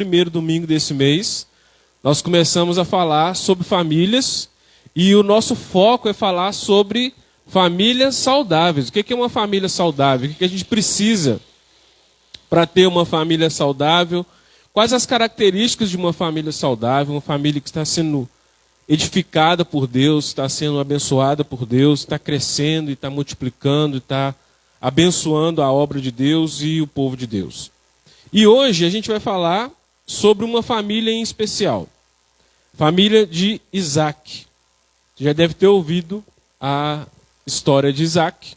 Primeiro domingo desse mês, nós começamos a falar sobre famílias e o nosso foco é falar sobre famílias saudáveis. O que é uma família saudável? O que a gente precisa para ter uma família saudável? Quais as características de uma família saudável? Uma família que está sendo edificada por Deus, está sendo abençoada por Deus, está crescendo e está multiplicando, está abençoando a obra de Deus e o povo de Deus. E hoje a gente vai falar sobre uma família em especial. Família de Isaac. Você já deve ter ouvido a história de Isaac,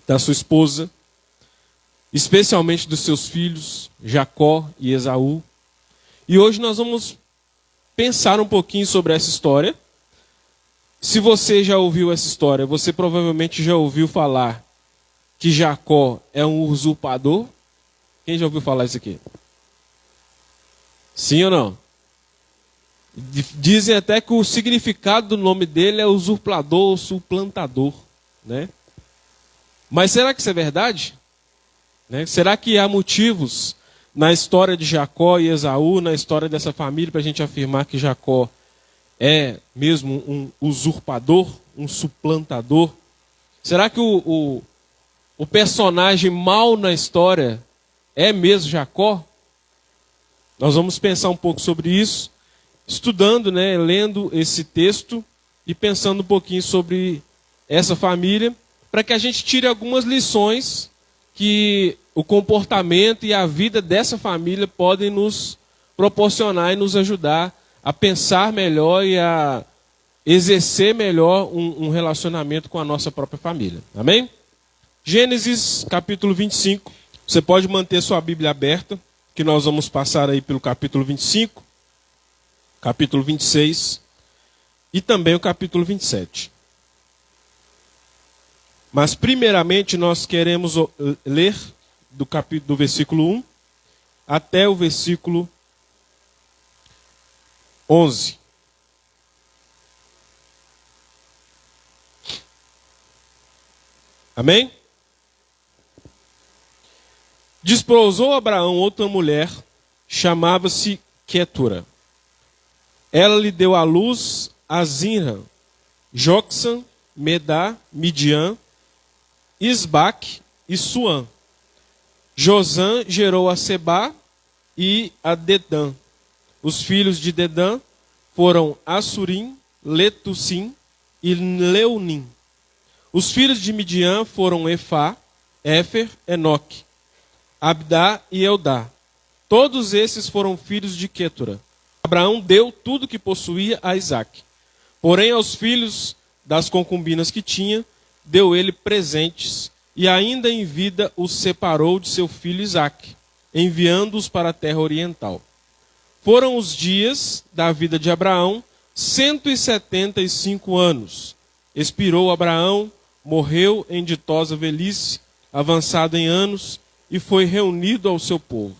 da sua esposa, especialmente dos seus filhos, Jacó e Esaú. E hoje nós vamos pensar um pouquinho sobre essa história. Se você já ouviu essa história, você provavelmente já ouviu falar que Jacó é um usurpador. Quem já ouviu falar isso aqui? Sim ou não? Dizem até que o significado do nome dele é usurpador ou suplantador, né? Mas será que isso é verdade? Né? Será que há motivos na história de Jacó e Esaú, na história dessa família, para a gente afirmar que Jacó é mesmo um usurpador, um suplantador? Será que o personagem mau na história é mesmo Jacó? Nós vamos pensar um pouco sobre isso, estudando, né, lendo esse texto e pensando um pouquinho sobre essa família, para que a gente tire algumas lições que o comportamento e a vida dessa família podem nos proporcionar e nos ajudar a pensar melhor e a exercer melhor um relacionamento com a nossa própria família. Amém? Gênesis capítulo 25. Você pode manter sua Bíblia aberta, que nós vamos passar aí pelo capítulo 25, capítulo 26 e também o capítulo 27. Mas primeiramente nós queremos ler do versículo 1 até o versículo 11. Amém? Desposou Abraão outra mulher, chamava-se Quetura. Ela lhe deu à luz a Zinra, Joxã, Medá, Midian, Isbaque e Suã. Josã gerou a Sebá e a Dedã. Os filhos de Dedã foram Assurim, Letussim e Leunim. Os filhos de Midian foram Efá, Éfer, Enoque, Abdá e Eudá. Todos esses foram filhos de Quetura. Abraão deu tudo que possuía a Isaque. Porém, aos filhos das concubinas que tinha, deu ele presentes, e ainda em vida os separou de seu filho Isaque, enviando-os para a terra oriental. Foram os dias da vida de Abraão 175 anos. Expirou Abraão, morreu em ditosa velhice, avançado em anos, e foi reunido ao seu povo.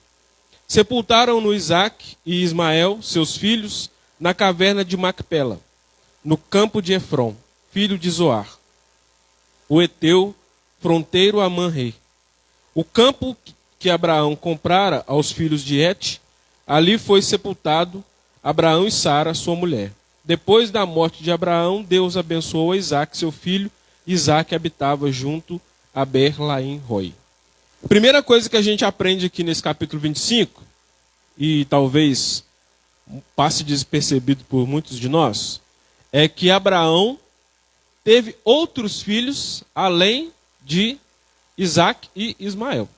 Sepultaram-no Isaque e Ismael, seus filhos, na caverna de Macpela, no campo de Efron, filho de Zoar, o Eteu, fronteiro a Manrei. O campo que Abraão comprara aos filhos de Et, ali foi sepultado Abraão e Sara, sua mulher. Depois da morte de Abraão, Deus abençoou a Isaque, seu filho. Isaque habitava junto a Ber-Laim-Roi. A primeira coisa que a gente aprende aqui nesse capítulo 25, e talvez passe despercebido por muitos de nós, é que Abraão teve outros filhos além de Isaque e Ismael.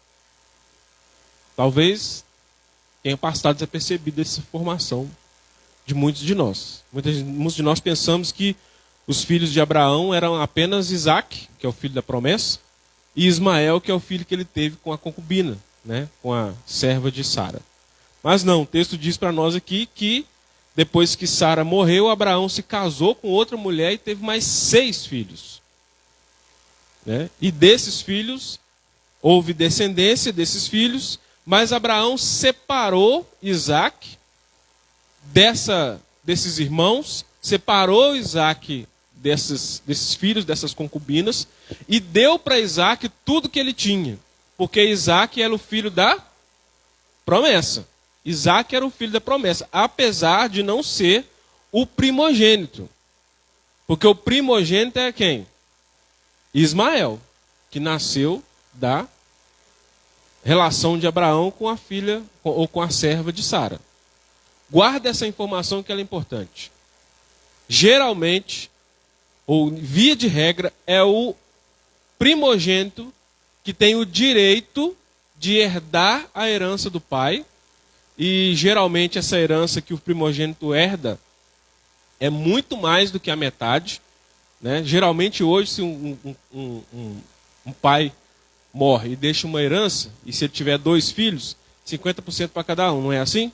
Talvez tenha passado desapercebido essa informação de muitos de nós. Muitos de nós pensamos que os filhos de Abraão eram apenas Isaque, que é o filho da promessa, e Ismael, que é o filho que ele teve com a concubina, né, com a serva de Sara. Mas não, o texto diz para nós aqui que depois que Sara morreu, Abraão se casou com outra mulher e teve mais 6 filhos. Né? E desses filhos, houve descendência desses filhos, mas Abraão separou Isaque desses irmãos, separou Isaque desses filhos, dessas concubinas, e deu para Isaque tudo que ele tinha, porque Isaque era o filho da promessa. Isaac era o filho da promessa, apesar de não ser o primogênito. Porque o primogênito é quem? Ismael, que nasceu da relação de Abraão com a filha ou com a serva de Sara. Guarda essa informação que ela é importante. Geralmente, ou via de regra, é o primogênito que tem o direito de herdar a herança do pai. E geralmente essa herança que o primogênito herda é muito mais do que a metade. Né? Geralmente hoje, se um pai morre e deixa uma herança, e se ele tiver 2 filhos, 50% para cada um, não é assim?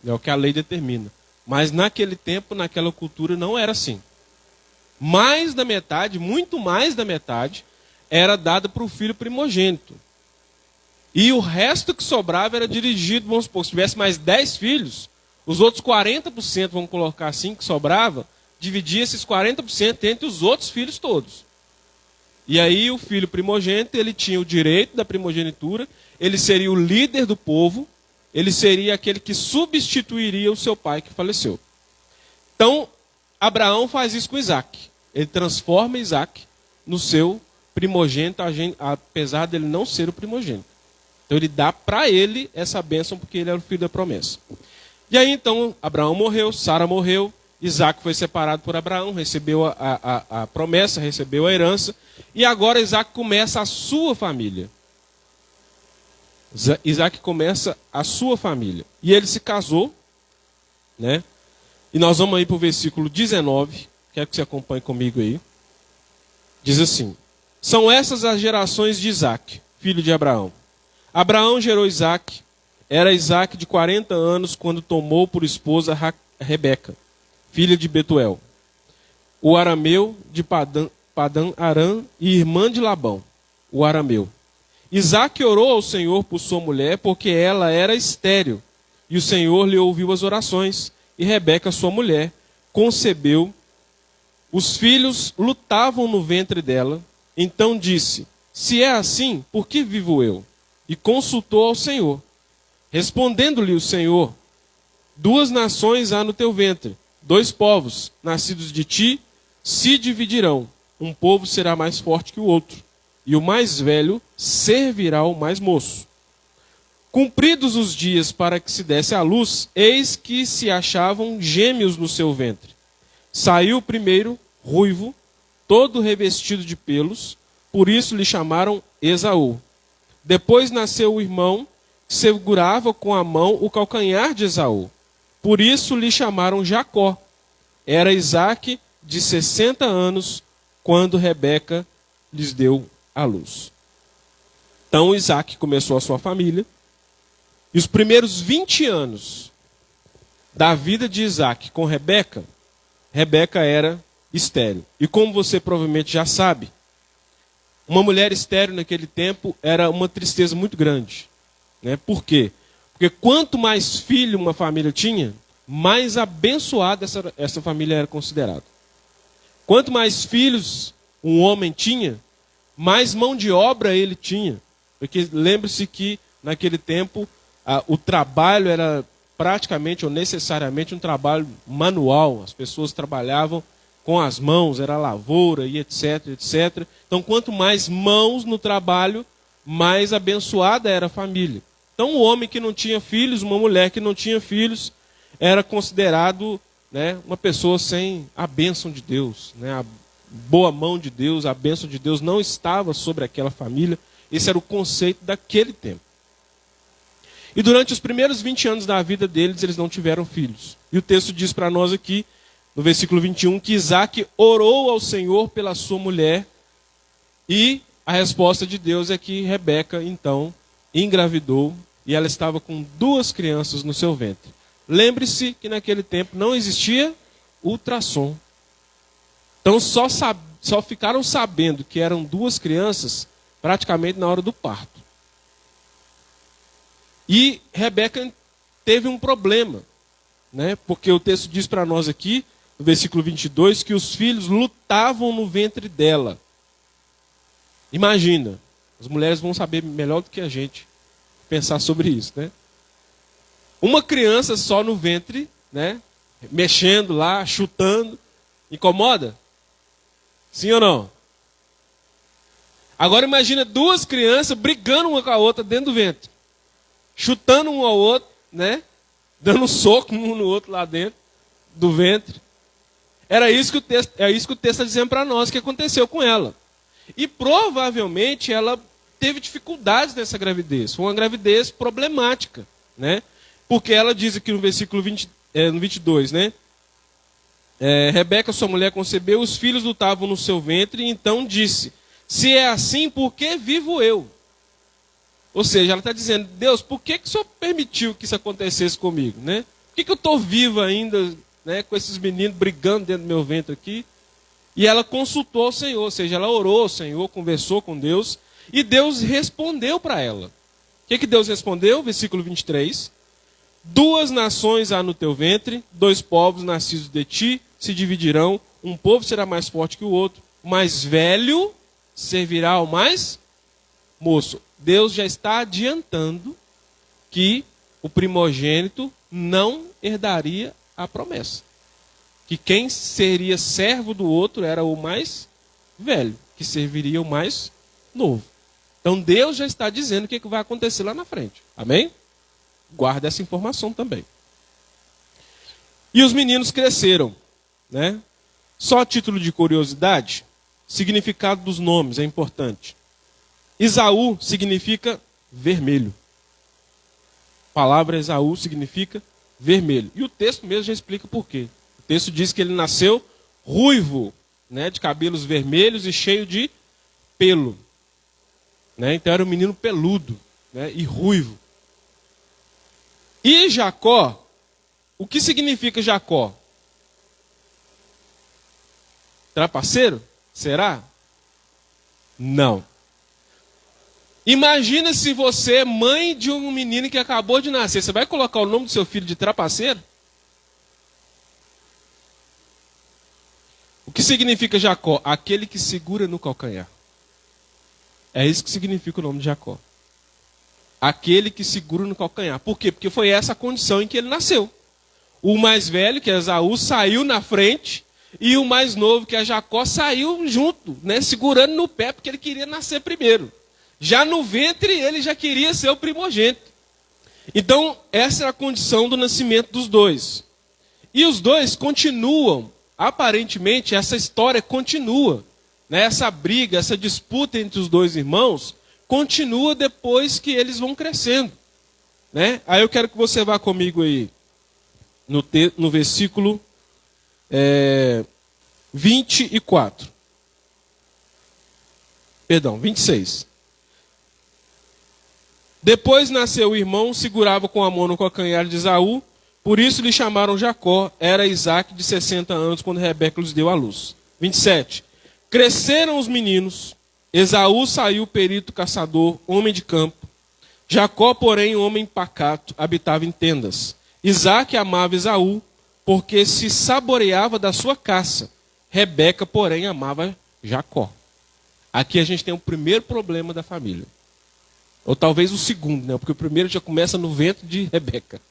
É o que a lei determina. Mas naquele tempo, naquela cultura, não era assim. Mais da metade, muito mais da metade, era dada para o filho primogênito. E o resto que sobrava era dirigido, vamos supor, se tivesse mais 10 filhos, os outros 40%, vamos colocar assim, que sobrava, dividia esses 40% entre os outros filhos todos. E aí o filho primogênito, ele tinha o direito da primogenitura, ele seria o líder do povo, ele seria aquele que substituiria o seu pai que faleceu. Então, Abraão faz isso com Isaac. Ele transforma Isaac no seu primogênito, apesar dele não ser o primogênito. Então ele dá para ele essa bênção porque ele era o filho da promessa. E aí então Abraão morreu, Sara morreu, Isaac foi separado por Abraão, recebeu a promessa, recebeu a herança, e agora Isaac começa a sua família. Isaac começa a sua família. E ele se casou, né? E nós vamos aí para o versículo 19, quero que você acompanhe comigo aí. Diz assim: são essas as gerações de Isaac, filho de Abraão. Abraão gerou Isaac. Era Isaac de 40 anos quando tomou por esposa Rebeca, filha de Betuel, o arameu de Padã Arã e irmã de Labão, o arameu. Isaac orou ao Senhor por sua mulher, porque ela era estéril. E o Senhor lhe ouviu as orações. E Rebeca, sua mulher, concebeu. Os filhos lutavam no ventre dela. Então disse: se é assim, por que vivo eu? E consultou ao Senhor. Respondendo-lhe o Senhor: 2 nações há no teu ventre, 2 povos, nascidos de ti, se dividirão. Um povo será mais forte que o outro, e o mais velho servirá ao mais moço. Cumpridos os dias para que se desse à luz, eis que se achavam gêmeos no seu ventre. Saiu o primeiro, ruivo, todo revestido de pelos, por isso lhe chamaram Esaú. Depois nasceu o irmão, que segurava com a mão o calcanhar de Esaú. Por isso lhe chamaram Jacó. Era Isaque de 60 anos, quando Rebeca lhes deu à luz. Então Isaque começou a sua família. E os primeiros 20 anos da vida de Isaque com Rebeca, Rebeca era estéril. E como você provavelmente já sabe, uma mulher estéril naquele tempo era uma tristeza muito grande. Né? Por quê? Porque quanto mais filho uma família tinha, mais abençoada essa família era considerada. Quanto mais filhos um homem tinha, mais mão de obra ele tinha. Porque lembre-se que naquele tempo o trabalho era praticamente ou necessariamente um trabalho manual. As pessoas trabalhavam com as mãos, era lavoura e etc, etc. Então, quanto mais mãos no trabalho, mais abençoada era a família. Então, um homem que não tinha filhos, uma mulher que não tinha filhos, era considerado, né, uma pessoa sem a bênção de Deus. Né? A boa mão de Deus, a bênção de Deus não estava sobre aquela família. Esse era o conceito daquele tempo. E durante os primeiros 20 anos da vida deles, eles não tiveram filhos. E o texto diz para nós aqui, no versículo 21, que Isaque orou ao Senhor pela sua mulher, e a resposta de Deus é que Rebeca, então, engravidou, e ela estava com 2 crianças no seu ventre. Lembre-se que naquele tempo não existia ultrassom. Então só ficaram sabendo que eram 2 crianças praticamente na hora do parto. E Rebeca teve um problema, né? Porque o texto diz para nós aqui, no versículo 22, que os filhos lutavam no ventre dela. Imagina, as mulheres vão saber melhor do que a gente pensar sobre isso, né? Uma criança só no ventre, né? Mexendo lá, chutando, incomoda? Sim ou não? Agora imagina duas crianças brigando uma com a outra dentro do ventre, chutando um ao outro, né? Dando um soco um no outro lá dentro do ventre. É isso que o texto está dizendo para nós que aconteceu com ela. E provavelmente ela teve dificuldades nessa gravidez. Foi uma gravidez problemática, né? Porque ela diz aqui no versículo 22, né? Rebeca, sua mulher, concebeu, os filhos lutavam no seu ventre, e então disse: se é assim, por que vivo eu? Ou seja, ela está dizendo: Deus, por que o Senhor permitiu que isso acontecesse comigo, né? Por que eu estou viva ainda, né, com esses meninos brigando dentro do meu ventre aqui? E ela consultou o Senhor, ou seja, ela orou ao Senhor, conversou com Deus, e Deus respondeu para ela. O que Deus respondeu? Versículo 23. Duas nações há no teu ventre, dois povos nascidos de ti se dividirão, um povo será mais forte que o outro, o mais velho servirá ao mais moço. Deus já está adiantando que o primogênito não herdaria a promessa. Que quem seria servo do outro era o mais velho, que serviria o mais novo. Então Deus já está dizendo o que vai acontecer lá na frente. Amém? Guarda essa informação também. E os meninos cresceram, né? Só a título de curiosidade, significado dos nomes é importante. Esaú significa vermelho. A palavra Esaú significa vermelho. E o texto mesmo já explica por quê. O texto diz que ele nasceu ruivo, né, de cabelos vermelhos e cheio de pelo. Né? Então era um menino peludo, né, e ruivo. E Jacó, o que significa Jacó? Trapaceiro? Será? Não. Imagina se você é mãe de um menino que acabou de nascer. Você vai colocar o nome do seu filho de trapaceiro? O que significa Jacó? Aquele que segura no calcanhar. É isso que significa o nome de Jacó. Aquele que segura no calcanhar. Por quê? Porque foi essa a condição em que ele nasceu. O mais velho, que é Esaú, saiu na frente, e o mais novo, que é Jacó, saiu junto, né, segurando no pé, porque ele queria nascer primeiro. Já no ventre, ele já queria ser o primogênito. Então, essa é a condição do nascimento dos dois. E os dois continuam, aparentemente, essa história continua. Né, essa briga, essa disputa entre os dois irmãos, continua depois que eles vão crescendo. Né? Aí eu quero que você vá comigo aí no versículo 24. Perdão, 26. Depois nasceu o irmão, segurava com a mão no calcanhar de Esaú, por isso lhe chamaram Jacó. Era Isaque de 60 anos quando Rebeca lhes deu à luz. 27. Cresceram os meninos. Esaú saiu perito caçador, homem de campo. Jacó, porém, homem pacato, habitava em tendas. Isaque amava Esaú, porque se saboreava da sua caça. Rebeca, porém, amava Jacó. Aqui a gente tem o primeiro problema da família. Ou talvez o segundo, né? Porque o primeiro já começa no ventre de Rebeca,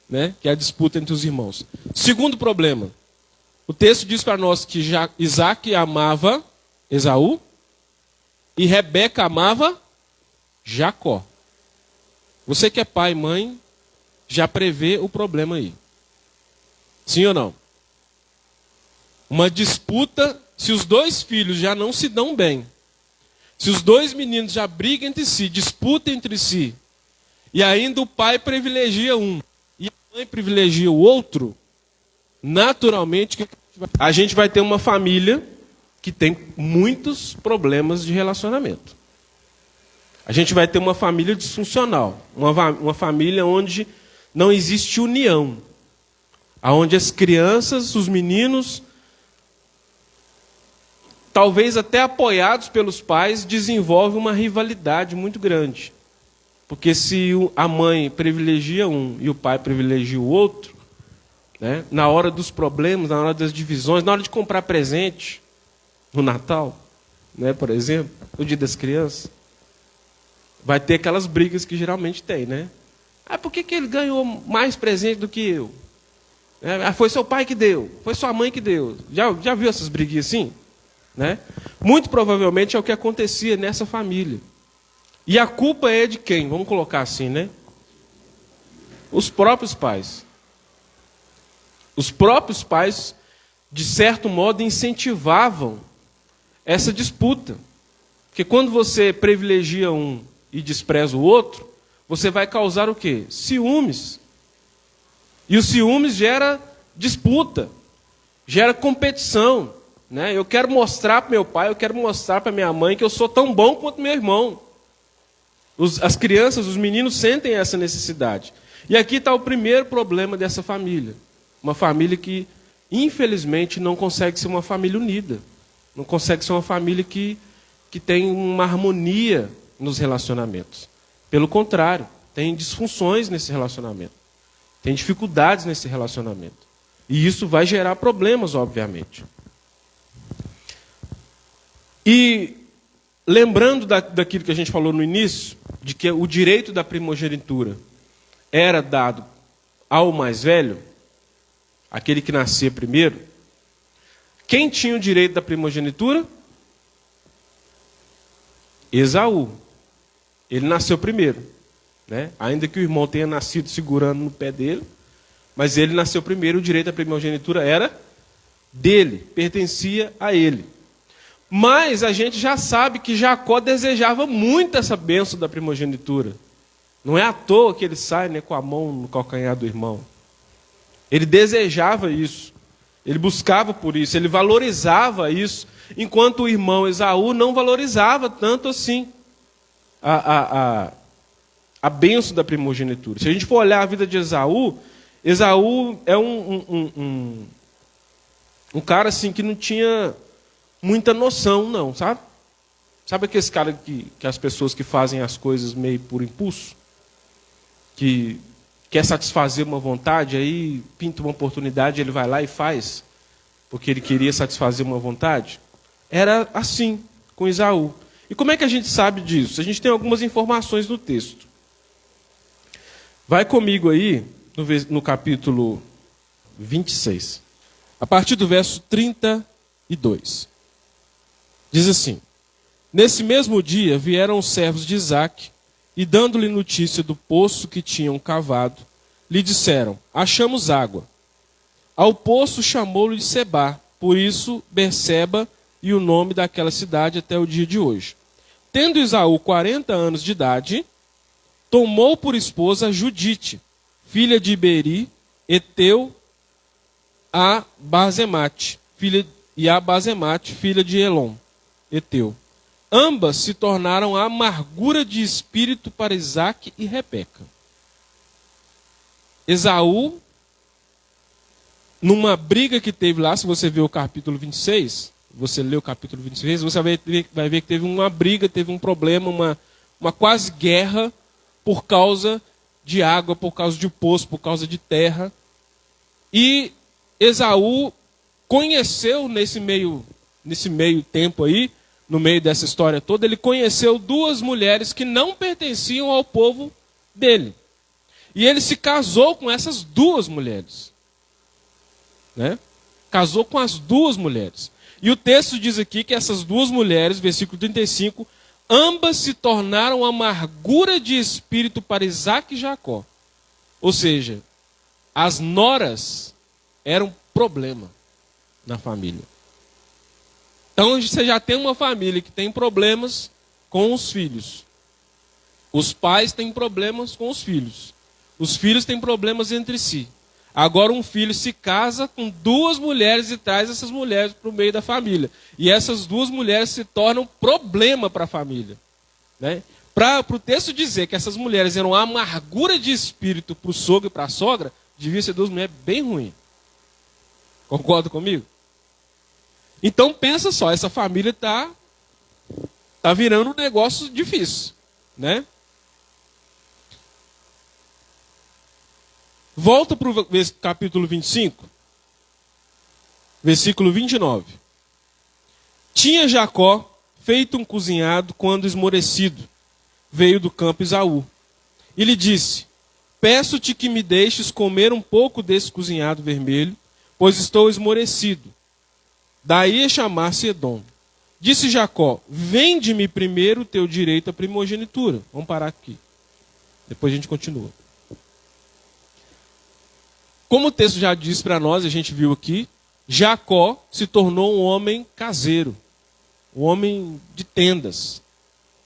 né? Que é a disputa entre os irmãos. Segundo problema. O texto diz para nós que Isaque amava Esaú, e Rebeca amava Jacó. Você que é pai e mãe, já prevê o problema aí. Sim ou não? Uma disputa, se os dois filhos já não se dão bem, se os dois meninos já brigam entre si, disputam entre si, e ainda o pai privilegia um, e a mãe privilegia o outro, naturalmente a gente vai ter uma família que tem muitos problemas de relacionamento. A gente vai ter uma família disfuncional, uma família onde não existe união, onde as crianças, os meninos, talvez até apoiados pelos pais, desenvolvem uma rivalidade muito grande. Porque se a mãe privilegia um e o pai privilegia o outro, né, na hora dos problemas, na hora das divisões, na hora de comprar presente, no Natal, né, por exemplo, no Dia das Crianças, vai ter aquelas brigas que geralmente tem, né? Ah, por que ele ganhou mais presente do que eu? Foi seu pai que deu, foi sua mãe que deu. Já viu essas briguinhas assim? Né? Muito provavelmente é o que acontecia nessa família. E a culpa é de quem? Vamos colocar assim, né? Os próprios pais. Os próprios pais, de certo modo, incentivavam essa disputa. Porque quando você privilegia um e despreza o outro, você vai causar o quê? Ciúmes. E o ciúmes gera disputa, gera competição. Né? Eu quero mostrar para meu pai, eu quero mostrar para minha mãe que eu sou tão bom quanto meu irmão. As crianças, os meninos sentem essa necessidade. E aqui está o primeiro problema dessa família. Uma família que, infelizmente, não consegue ser uma família unida. Não consegue ser uma família que tem uma harmonia nos relacionamentos. Pelo contrário, tem disfunções nesse relacionamento. Tem dificuldades nesse relacionamento. E isso vai gerar problemas, obviamente. E lembrando daquilo que a gente falou no início, de que o direito da primogenitura era dado ao mais velho, aquele que nascia primeiro, quem tinha o direito da primogenitura? Esaú. Ele nasceu primeiro. Né? Ainda que o irmão tenha nascido segurando no pé dele, mas ele nasceu primeiro, o direito da primogenitura era dele, pertencia a ele. Mas a gente já sabe que Jacó desejava muito essa bênção da primogenitura. Não é à toa que ele sai, né, com a mão no calcanhar do irmão. Ele desejava isso. Ele buscava por isso. Ele valorizava isso. Enquanto o irmão Esaú não valorizava tanto assim a bênção da primogenitura. Se a gente for olhar a vida de Esaú, Esaú é um cara assim que não tinha muita noção, não, sabe? Sabe aqueles caras que as pessoas que fazem as coisas meio por impulso? Que quer satisfazer uma vontade, aí pinta uma oportunidade, ele vai lá e faz, porque ele queria satisfazer uma vontade? Era assim com Esaú. E como é que a gente sabe disso? A gente tem algumas informações no texto. Vai comigo aí no capítulo 26, a partir do verso 32. Diz assim: Nesse mesmo dia vieram os servos de Isaque, e dando-lhe notícia do poço que tinham cavado, lhe disseram: Achamos água. Ao poço chamou-lhe Sebá, por isso Berseba e o nome daquela cidade até o dia de hoje. Tendo Esaú 40 anos de idade, tomou por esposa Judite, filha de Beri, Eteu, a Basemate, filha de Elom, Eteu. Ambas se tornaram a amargura de espírito para Isaque e Rebeca. Esaú, numa briga que teve lá, se você ver o capítulo 26, você lê o capítulo 26, você vai ver que teve uma briga, teve um problema, uma quase guerra por causa de água, por causa de poço, por causa de terra. E Esaú conheceu nesse meio tempo aí, no meio dessa história toda, ele conheceu duas mulheres que não pertenciam ao povo dele. E ele se casou com essas duas mulheres. Né? Casou com as duas mulheres. E o texto diz aqui que essas duas mulheres, versículo 35, ambas se tornaram amargura de espírito para Isaque e Jacó. Ou seja, as noras eram problema na família. Então você já tem uma família que tem problemas com os filhos. Os pais têm problemas com os filhos. Os filhos têm problemas entre si. Agora um filho se casa com duas mulheres e traz essas mulheres para o meio da família. E essas duas mulheres se tornam problema para a família. Né? Para o texto dizer que essas mulheres eram amargura de espírito para o sogro e para a sogra, devia ser duas mulheres bem ruins. Concorda comigo? Então pensa só, essa família tá virando um negócio difícil, né? Volta para o capítulo 25, versículo 29. Tinha Jacó feito um cozinhado quando esmorecido, veio do campo Esaú. E lhe disse: peço-te que me deixes comer um pouco desse cozinhado vermelho, pois estou esmorecido. Daí é chamar-se Edom. Disse Jacó, vende-me primeiro o teu direito à primogenitura. Vamos parar aqui. Depois a gente continua. Como o texto já diz para nós, a gente viu aqui, Jacó se tornou um homem caseiro. Um homem de tendas.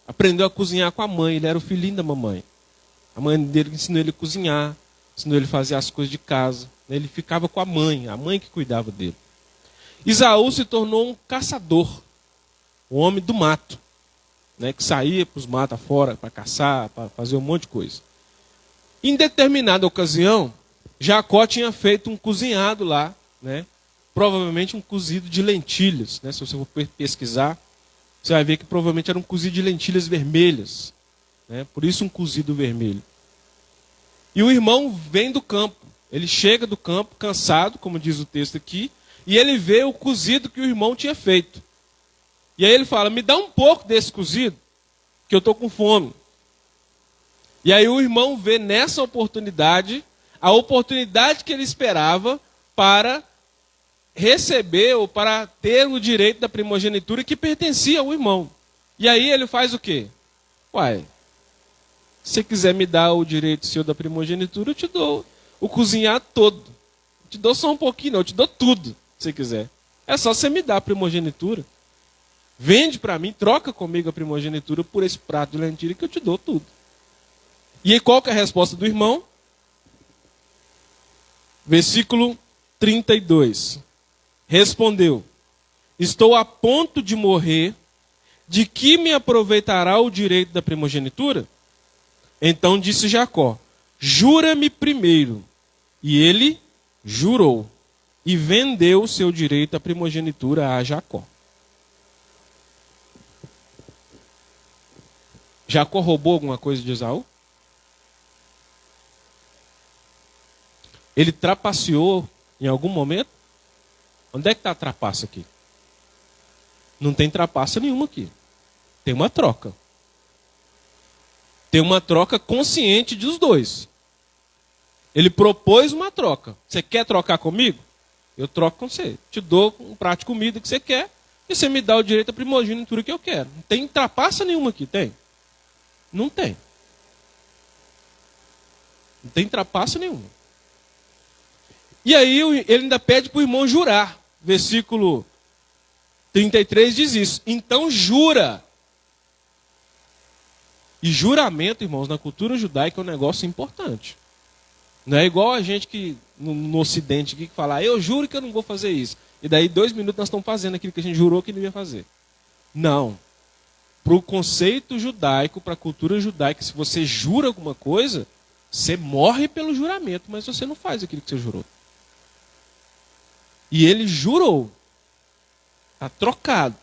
Aprendeu a cozinhar com a mãe, ele era o filhinho da mamãe. A mãe dele ensinou ele a cozinhar, ensinou ele a fazer as coisas de casa. Ele ficava com a mãe que cuidava dele. Esaú se tornou um caçador, um homem do mato, né, que saía para os matos afora para caçar, para fazer um monte de coisa. Em determinada ocasião, Jacó tinha feito um cozinhado lá, né, provavelmente um cozido de lentilhas. Né, se você for pesquisar, você vai ver que provavelmente era um cozido de lentilhas vermelhas. Né, por isso um cozido vermelho. E o irmão vem do campo. Ele chega do campo cansado, como diz o texto aqui, e ele vê o cozido que o irmão tinha feito. E aí ele fala, me dá um pouco desse cozido, que eu estou com fome. E aí o irmão vê nessa oportunidade, a oportunidade que ele esperava para receber ou para ter o direito da primogenitura que pertencia ao irmão. E aí ele faz o quê? Uai, se você quiser me dar o direito seu da primogenitura, eu te dou o cozinhar todo. Eu te dou só um pouquinho, não, eu te dou tudo, se você quiser. É só você me dar a primogenitura. Vende para mim, troca comigo a primogenitura por esse prato de lentilha que eu te dou tudo. E aí qual que é a resposta do irmão? Versículo 32. Respondeu, estou a ponto de morrer, de que me aproveitará o direito da primogenitura? Então disse Jacó, jura-me primeiro. E ele jurou, e vendeu o seu direito à primogenitura a Jacó. Jacó roubou alguma coisa de Esaú? Ele trapaceou em algum momento? Onde é que está a trapaça aqui? Não tem trapaça nenhuma aqui. Tem uma troca. Tem uma troca consciente dos dois. Ele propôs uma troca. Você quer trocar comigo? Eu troco com você. Te dou um prato de comida que você quer e você me dá o direito à primogenitura que eu quero. Não tem trapaça nenhuma aqui, tem? Não tem. Não tem trapaça nenhuma. E aí ele ainda pede para o irmão jurar. Versículo 33 diz isso. Então jura. E juramento, irmãos, na cultura judaica é um negócio importante. Não é igual a gente que no Ocidente aqui que fala, eu juro que eu não vou fazer isso. E daí 2 minutos nós estamos fazendo aquilo que a gente jurou que não ia fazer. Não. Para o conceito judaico, para a cultura judaica, se você jura alguma coisa, você morre pelo juramento, mas você não faz aquilo que você jurou. E ele jurou. Está trocado.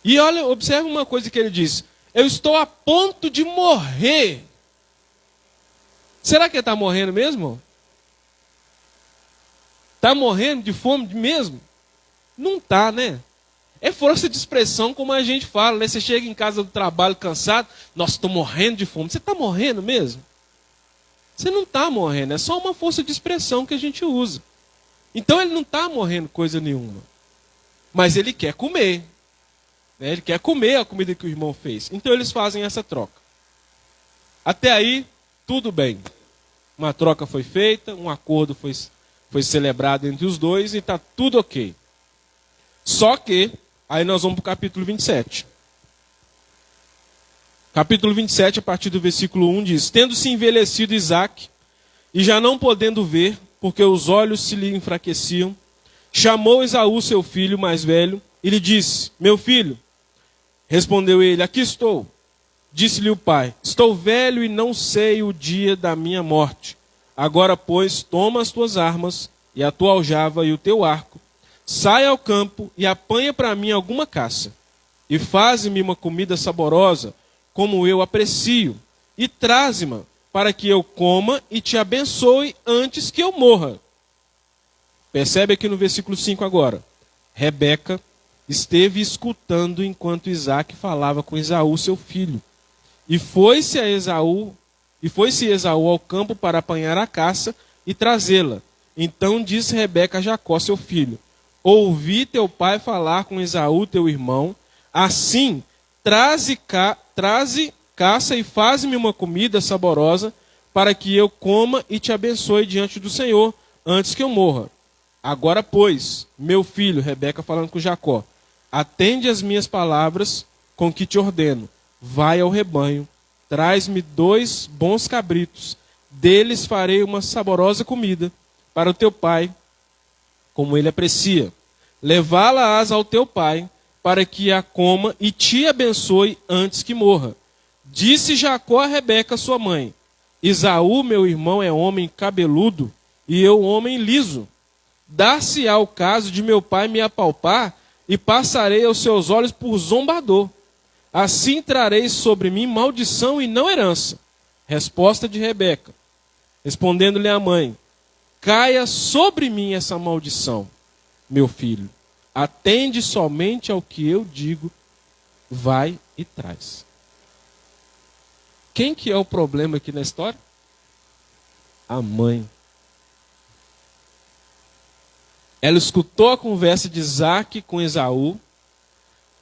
E olha, observe uma coisa que ele diz. Eu estou a ponto de morrer. Será que ele está morrendo mesmo? Está morrendo de fome mesmo? Não está, né? É força de expressão como a gente fala, né? Você chega em casa do trabalho cansado, nossa, estou morrendo de fome. Você está morrendo mesmo? Você não está morrendo, é só uma força de expressão que a gente usa. Então ele não está morrendo coisa nenhuma. Mas ele quer comer. Né? Ele quer comer a comida que o irmão fez. Então eles fazem essa troca. Até aí, tudo bem. Uma troca foi feita, um acordo foi celebrado entre os dois e está tudo ok. Só que, aí nós vamos para o capítulo 27. Capítulo 27, a partir do versículo 1 diz, tendo-se envelhecido Isaque, e já não podendo ver, porque os olhos se lhe enfraqueciam, chamou Esaú, seu filho mais velho, e lhe disse, meu filho. Respondeu ele, aqui estou. Disse-lhe o pai, estou velho e não sei o dia da minha morte. Agora, pois, toma as tuas armas, e a tua aljava e o teu arco, sai ao campo e apanha para mim alguma caça, e faze-me uma comida saborosa, como eu aprecio, e traze-me para que eu coma e te abençoe antes que eu morra. Percebe aqui no versículo 5 agora. Rebeca esteve escutando enquanto Isaque falava com Esaú, seu filho. E foi-se a Esaú E foi-se Esaú ao campo para apanhar a caça e trazê-la. Então disse Rebeca a Jacó, seu filho: ouvi teu pai falar com Esaú, teu irmão, assim, traze caça e faze-me uma comida saborosa, para que eu coma e te abençoe diante do Senhor, antes que eu morra. Agora, pois, meu filho, Rebeca falando com Jacó, atende as minhas palavras com que te ordeno. Vai ao rebanho, traz-me 2 bons cabritos, deles farei uma saborosa comida para o teu pai, como ele aprecia. Levá-la-ás ao teu pai, para que a coma e te abençoe antes que morra. Disse Jacó a Rebeca, sua mãe: Esaú, meu irmão, é homem cabeludo, e eu homem liso. Dar-se-á o caso de meu pai me apalpar, e passarei aos seus olhos por zombador. Assim trareis sobre mim maldição e não herança. Resposta de Rebeca. Respondendo-lhe a mãe: caia sobre mim essa maldição, meu filho. Atende somente ao que eu digo, vai e traz. Quem que é o problema aqui na história? A mãe. Ela escutou a conversa de Isaac com Esaú.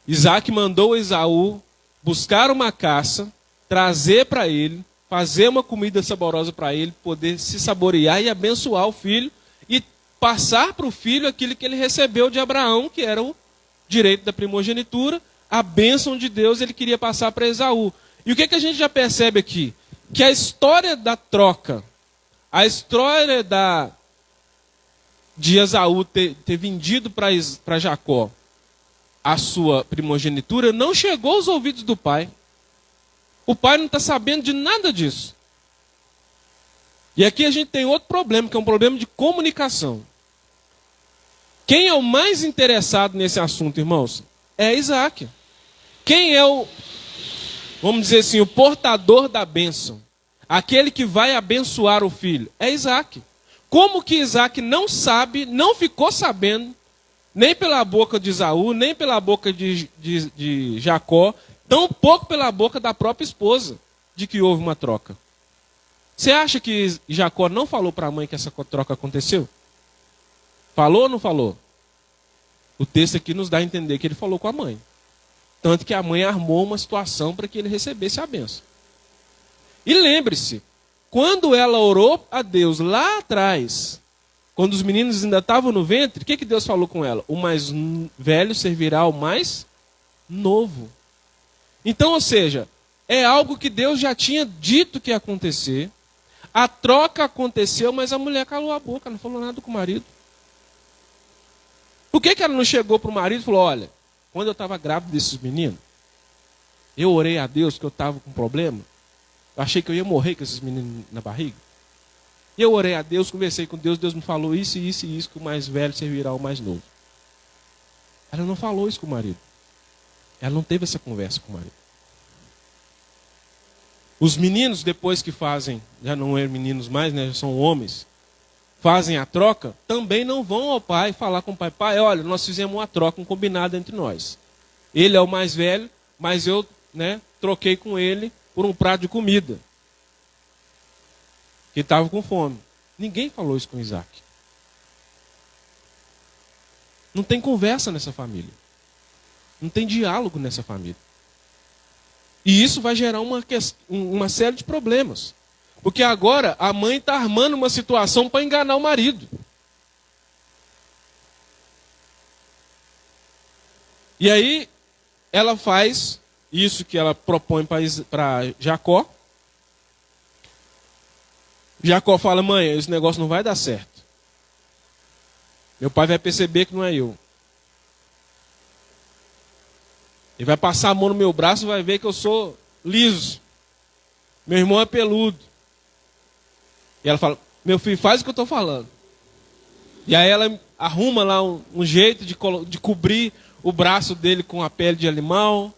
Isaac mandou Esaú buscar uma caça, trazer para ele, fazer uma comida saborosa para ele, poder se saborear e abençoar o filho e passar para o filho aquilo que ele recebeu de Abraão, que era o direito da primogenitura, a bênção de Deus ele queria passar para Esaú. E o que a gente já percebe aqui? Que a história da troca, a história de Esaú ter vendido para Jacó a sua primogenitura não chegou aos ouvidos do pai. O pai não está sabendo de nada disso. E aqui a gente tem outro problema, que é um problema de comunicação. Quem é o mais interessado nesse assunto, irmãos? É Isaac. Quem é o, vamos dizer assim, o portador da bênção? Aquele que vai abençoar o filho? É Isaac. Como que Isaac não sabe, não ficou sabendo, nem pela boca de Esaú, nem pela boca de Jacó, tampouco pela boca da própria esposa, de que houve uma troca? Você acha que Jacó não falou para a mãe que essa troca aconteceu? Falou ou não falou? O texto aqui nos dá a entender que ele falou com a mãe. Tanto que a mãe armou uma situação para que ele recebesse a bênção. E lembre-se, quando ela orou a Deus lá atrás, quando os meninos ainda estavam no ventre, o que Deus falou com ela? O mais velho servirá ao mais novo. Então, ou seja, é algo que Deus já tinha dito que ia acontecer. A troca aconteceu, mas a mulher calou a boca, não falou nada com o marido. Por que ela não chegou para o marido e falou: olha, quando eu estava grávida desses meninos, eu orei a Deus que eu estava com problema. Eu achei que eu ia morrer com esses meninos na barriga. E eu orei a Deus, conversei com Deus, Deus me falou isso e isso e isso, que o mais velho servirá ao mais novo. Ela não falou isso com o marido. Ela não teve essa conversa com o marido. Os meninos, depois que fazem, já não eram meninos mais, né, já são homens, fazem a troca, também não vão ao pai falar com o pai: pai, olha, nós fizemos uma troca, um combinado entre nós. Ele é o mais velho, mas eu, troquei com ele por um prato de comida. Que estava com fome. Ninguém falou isso com Isaac. Não tem conversa nessa família. Não tem diálogo nessa família. E isso vai gerar uma série de problemas. Porque agora a mãe está armando uma situação para enganar o marido. E aí ela faz isso que ela propõe para Jacó. Jacó fala: mãe, esse negócio não vai dar certo. Meu pai vai perceber que não é eu. Ele vai passar a mão no meu braço e vai ver que eu sou liso. Meu irmão é peludo. E ela fala: meu filho, faz o que eu estou falando. E aí ela arruma lá um jeito de cobrir o braço dele com a pele de animal.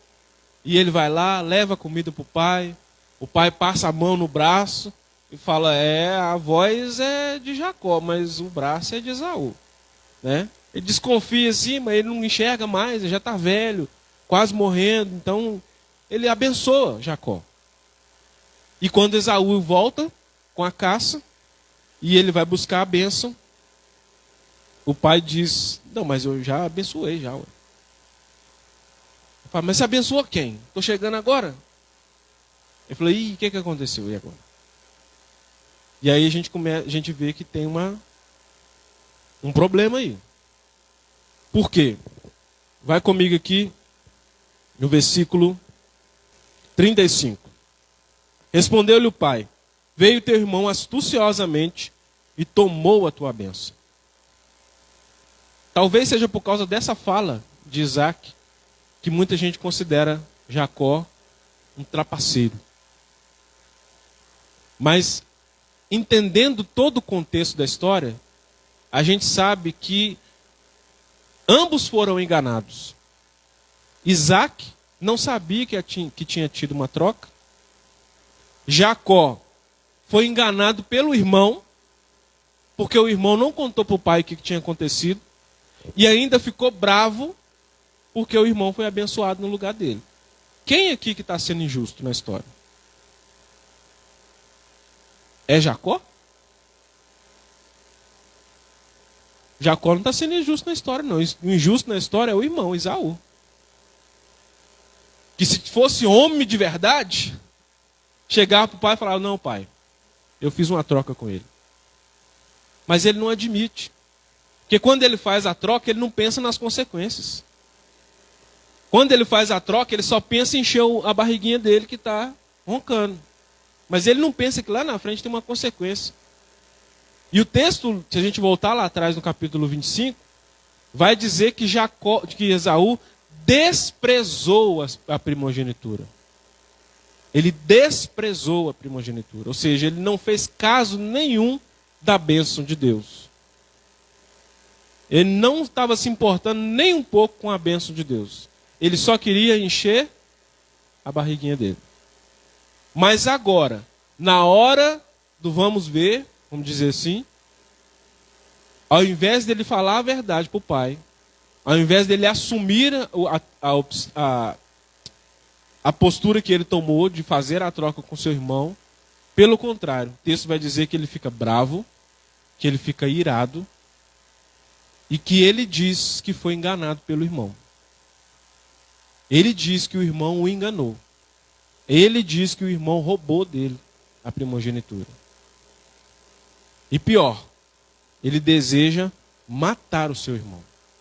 E ele vai lá, leva a comida para o pai. O pai passa a mão no braço e fala: a voz é de Jacó, mas o braço é de Esaú. Né? Ele desconfia assim, mas ele não enxerga mais, ele já está velho, quase morrendo. Então ele abençoa Jacó. E quando Esaú volta com a caça, e ele vai buscar a bênção, o pai diz, não, mas eu já abençoei já. Ué. Falo, mas você abençoou quem? Estou chegando agora. Eu falei, ih, o que aconteceu? E agora? E aí a gente vê que tem um problema aí. Por quê? Vai comigo aqui no versículo 35. Respondeu-lhe o pai, veio teu irmão astuciosamente e tomou a tua bênção. Talvez seja por causa dessa fala de Isaac que muita gente considera Jacó um trapaceiro. Mas, entendendo todo o contexto da história, a gente sabe que ambos foram enganados. Isaac não sabia que tinha tido uma troca. Jacó foi enganado pelo irmão, porque o irmão não contou para o pai o que tinha acontecido, e ainda ficou bravo, porque o irmão foi abençoado no lugar dele. Quem aqui que está sendo injusto na história? É Jacó? Jacó não está sendo injusto na história, não. O injusto na história é o irmão, Esaú. Que se fosse homem de verdade, chegava para o pai e falava, não, pai, eu fiz uma troca com ele. Mas ele não admite. Porque quando ele faz a troca, ele não pensa nas consequências. Quando ele faz a troca, ele só pensa em encher a barriguinha dele que está roncando. Mas ele não pensa que lá na frente tem uma consequência. E o texto, se a gente voltar lá atrás no capítulo 25, vai dizer que Esaú desprezou a primogenitura. Ele desprezou a primogenitura. Ou seja, ele não fez caso nenhum da bênção de Deus. Ele não estava se importando nem um pouco com a bênção de Deus. Ele só queria encher a barriguinha dele. Mas agora, na hora do vamos ver, vamos dizer assim, ao invés dele falar a verdade para o pai, ao invés dele assumir a postura que ele tomou de fazer a troca com seu irmão, pelo contrário, o texto vai dizer que ele fica bravo, que ele fica irado, e que ele diz que foi enganado pelo irmão. Ele diz que o irmão o enganou. Ele diz que o irmão roubou dele a primogenitura. E pior, ele deseja matar o seu irmão.